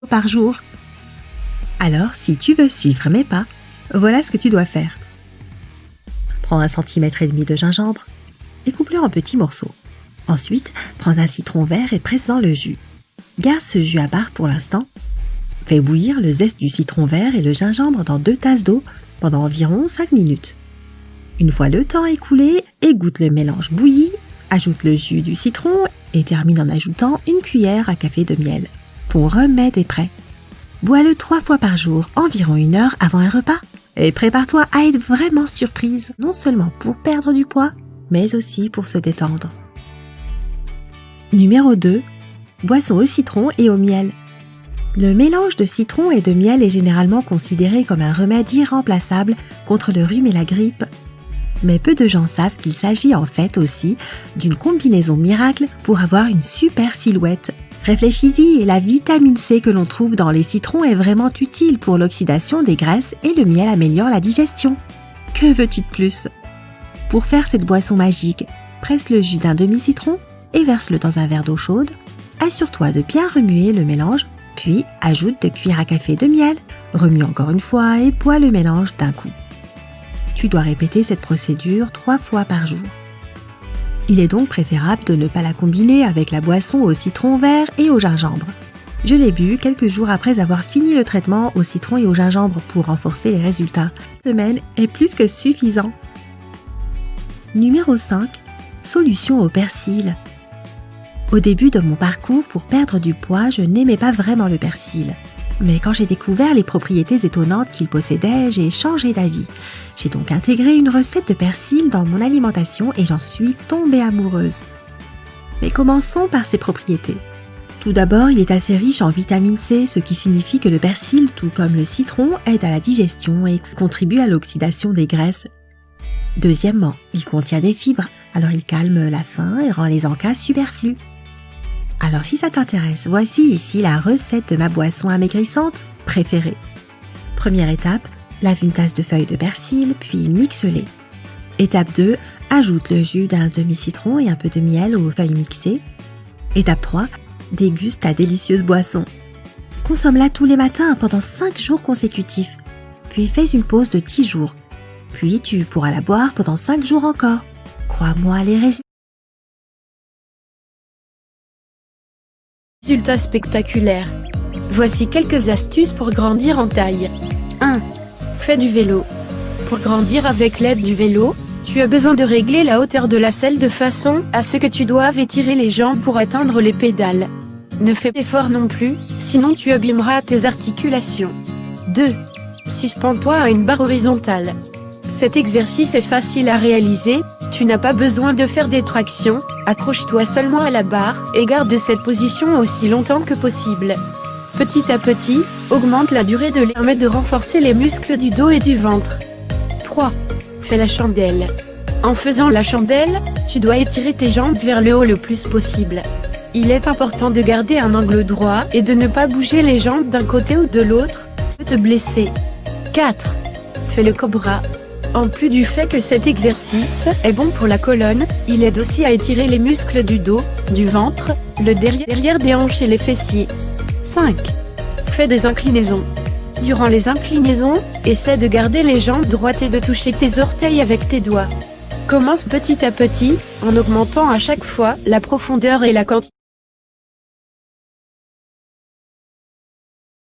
par jour. Alors, si tu veux suivre mes pas, voilà ce que tu dois faire. Prends 1,5 cm de gingembre et coupe-le en petits morceaux. Ensuite, prends un citron vert et presse-en le jus. Garde ce jus à part pour l'instant. Fais bouillir le zeste du citron vert et le gingembre dans 2 tasses d'eau pendant environ 5 minutes. Une fois le temps écoulé, égoutte le mélange bouilli, ajoute le jus du citron et termine en ajoutant 1 cuillère à café de miel. Ton remède est prêt. Bois-le 3 fois par jour, environ 1 heure avant un repas. Et prépare-toi à être vraiment surprise, non seulement pour perdre du poids, mais aussi pour se détendre. Numéro 2. Boisson au citron et au miel. Le mélange de citron et de miel est généralement considéré comme un remède irremplaçable contre le rhume et la grippe. Mais peu de gens savent qu'il s'agit en fait aussi d'une combinaison miracle pour avoir une super silhouette. Réfléchis-y, et la vitamine C que l'on trouve dans les citrons est vraiment utile pour l'oxydation des graisses et le miel améliore la digestion. Que veux-tu de plus? Pour faire cette boisson magique, presse le jus d'un demi-citron et verse-le dans un verre d'eau chaude. Assure-toi de bien remuer le mélange, puis ajoute 2 cuillères à café de miel, remue encore une fois et bois le mélange d'un coup. Tu dois répéter cette procédure 3 fois par jour. Il est donc préférable de ne pas la combiner avec la boisson au citron vert et au gingembre. Je l'ai bu quelques jours après avoir fini le traitement au citron et au gingembre pour renforcer les résultats. Cette semaine est plus que suffisant. Numéro 5. Solution au persil. Au début de mon parcours pour perdre du poids, je n'aimais pas vraiment le persil. Mais quand j'ai découvert les propriétés étonnantes qu'il possédait, j'ai changé d'avis. J'ai donc intégré une recette de persil dans mon alimentation et j'en suis tombée amoureuse. Mais commençons par ses propriétés. Tout d'abord, il est assez riche en vitamine C, ce qui signifie que le persil, tout comme le citron, aide à la digestion et contribue à l'oxydation des graisses. Deuxièmement, il contient des fibres, alors il calme la faim et rend les encas superflus. Alors si ça t'intéresse, voici ici la recette de ma boisson amaigrissante préférée. Première étape, lave une tasse de feuilles de persil, puis mixe-les. Étape 2, ajoute le jus d'un demi-citron et un peu de miel aux feuilles mixées. Étape 3, déguste ta délicieuse boisson. Consomme-la tous les matins pendant 5 jours consécutifs, puis fais une pause de 10 jours. Puis tu pourras la boire pendant 5 jours encore. Crois-moi, les résultats spectaculaires. Voici quelques astuces pour grandir en taille. 1. Fais du vélo. Pour grandir avec l'aide du vélo, tu as besoin de régler la hauteur de la selle de façon à ce que tu doives étirer les jambes pour atteindre les pédales. Ne fais pas d'effort non plus, sinon tu abîmeras tes articulations. 2. Suspends-toi à une barre horizontale. Cet exercice est facile à réaliser, tu n'as pas besoin de faire des tractions, accroche-toi seulement à la barre et garde cette position aussi longtemps que possible. Petit à petit, augmente la durée de l'effort, permet de renforcer les muscles du dos et du ventre. 3. Fais la chandelle. En faisant la chandelle, tu dois étirer tes jambes vers le haut le plus possible. Il est important de garder un angle droit et de ne pas bouger les jambes d'un côté ou de l'autre, ça peut te blesser. 4. Fais le cobra. En plus du fait que cet exercice est bon pour la colonne, il aide aussi à étirer les muscles du dos, du ventre, le derrière des hanches et les fessiers. 5. Fais des inclinaisons. Durant les inclinaisons, essaie de garder les jambes droites et de toucher tes orteils avec tes doigts. Commence petit à petit, en augmentant à chaque fois la profondeur et la quantité.